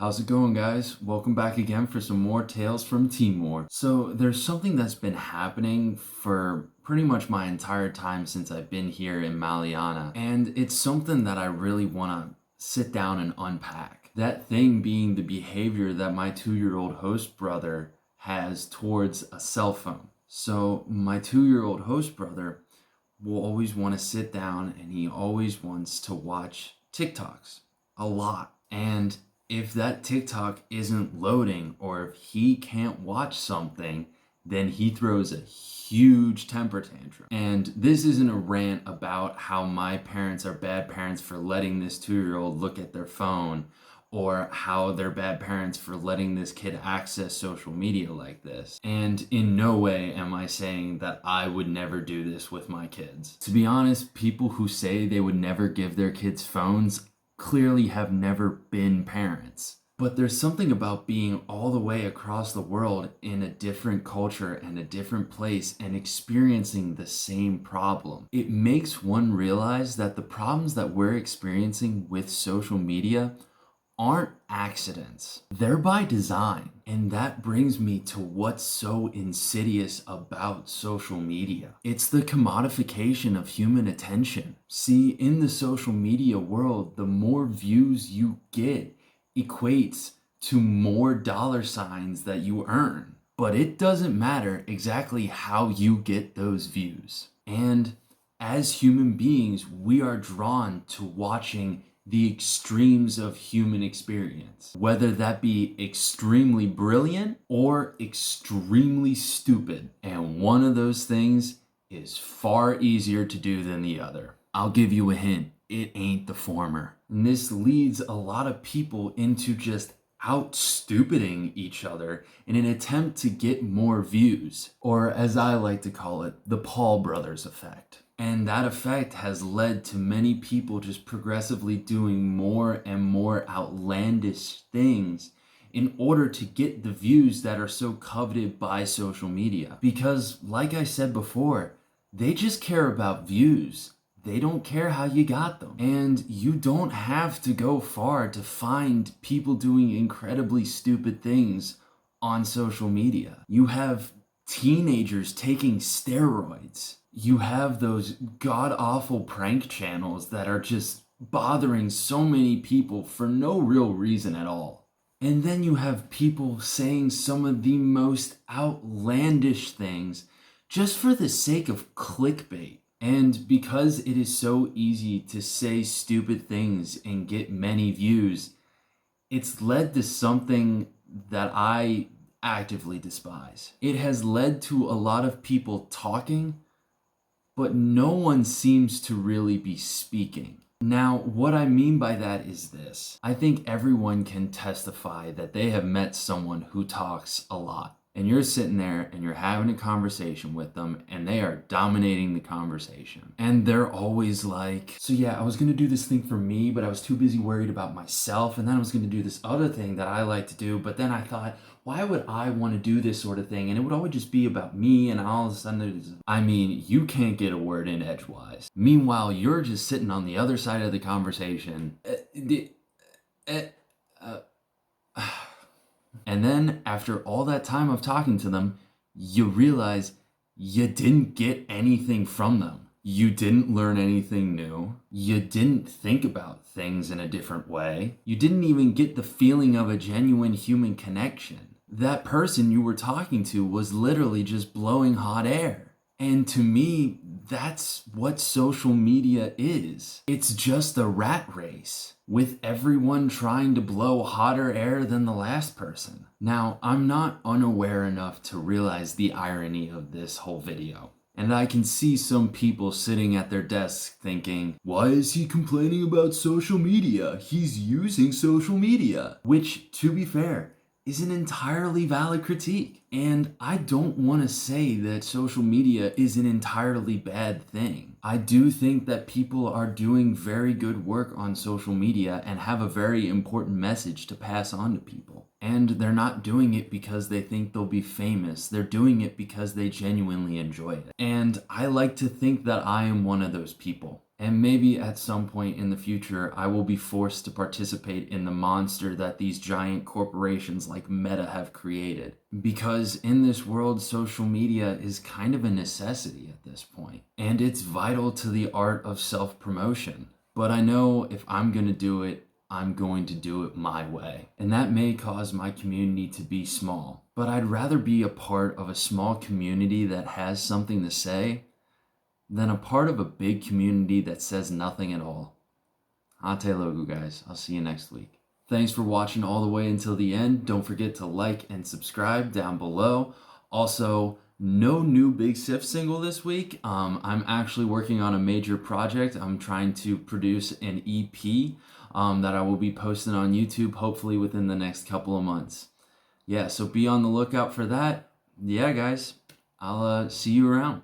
How's it going, guys? Welcome back again for some more Tales from Timor. So there's something that's been happening for pretty much my entire time since I've been here in Maliana, and it's something that I really want to sit down and unpack. That thing being the behavior that my 2-year-old host brother has towards a cell phone. So my 2-year-old host brother will always want to sit down and he always wants to watch TikToks a lot. And if that TikTok isn't loading or if he can't watch something, then he throws a huge temper tantrum. And this isn't a rant about how my parents are bad parents for letting this 2-year-old look at their phone, or how they're bad parents for letting this kid access social media like this. And in no way am I saying that I would never do this with my kids. To be honest, people who say they would never give their kids phones clearly have never been parents. But there's something about being all the way across the world in a different culture and a different place and experiencing the same problem. It makes one realize that the problems that we're experiencing with social media aren't accidents. They're by design. And that brings me to what's so insidious about social media. It's the commodification of human attention. See, in the social media world, the more views you get equates to more dollar signs that you earn. But it doesn't matter exactly how you get those views. And as human beings, we are drawn to watching the extremes of human experience, whether that be extremely brilliant or extremely stupid. And one of those things is far easier to do than the other. I'll give you a hint. It ain't the former. And this leads a lot of people into just out-stupiding each other in an attempt to get more views, or as I like to call it, the Paul brothers effect. And that effect has led to many people just progressively doing more and more outlandish things in order to get the views that are so coveted by social media. Because, like I said before, they just care about views. They don't care how you got them. And you don't have to go far to find people doing incredibly stupid things on social media. You have teenagers taking steroids. You have those god-awful prank channels that are just bothering so many people for no real reason at all. And then you have people saying some of the most outlandish things just for the sake of clickbait. And because it is so easy to say stupid things and get many views, it's led to something that I actively despise. It has led to a lot of people talking, but no one seems to really be speaking. Now, what I mean by that is this. I think everyone can testify that they have met someone who talks a lot. And you're sitting there and you're having a conversation with them and they are dominating the conversation. And they're always like, so yeah, I was gonna do this thing for me, but I was too busy worried about myself. And then I was gonna do this other thing that I like to do. But then I thought, why would I want to do this sort of thing? And it would always just be about me, and all of a sudden, I mean, you can't get a word in edgewise. Meanwhile, you're just sitting on the other side of the conversation. And then, after all that time of talking to them, you realize you didn't get anything from them. You didn't learn anything new. You didn't think about things in a different way. You didn't even get the feeling of a genuine human connection. That person you were talking to was literally just blowing hot air. And to me, that's what social media is. It's just a rat race, with everyone trying to blow hotter air than the last person. Now, I'm not unaware enough to realize the irony of this whole video. And I can see some people sitting at their desks thinking, why is he complaining about social media? He's using social media. Which, to be fair, is an entirely valid critique. And I don't want to say that social media is an entirely bad thing. I do think that people are doing very good work on social media and have a very important message to pass on to people. And they're not doing it because they think they'll be famous. They're doing it because they genuinely enjoy it. And I like to think that I am one of those people. And maybe at some point in the future, I will be forced to participate in the monster that these giant corporations like Meta have created. Because in this world, social media is kind of a necessity at this point, and it's vital to the art of self-promotion. But I know if I'm gonna do it, I'm going to do it my way. And that may cause my community to be small, but I'd rather be a part of a small community that has something to say than a part of a big community that says nothing at all. Ate logo, guys. I'll see you next week. Thanks for watching all the way until the end. Don't forget to like and subscribe down below. Also, no new Big Siefk single this week. I'm actually working on a major project. I'm trying to produce an EP that I will be posting on YouTube hopefully within the next couple of months. Yeah, so be on the lookout for that. Yeah, guys, I'll see you around.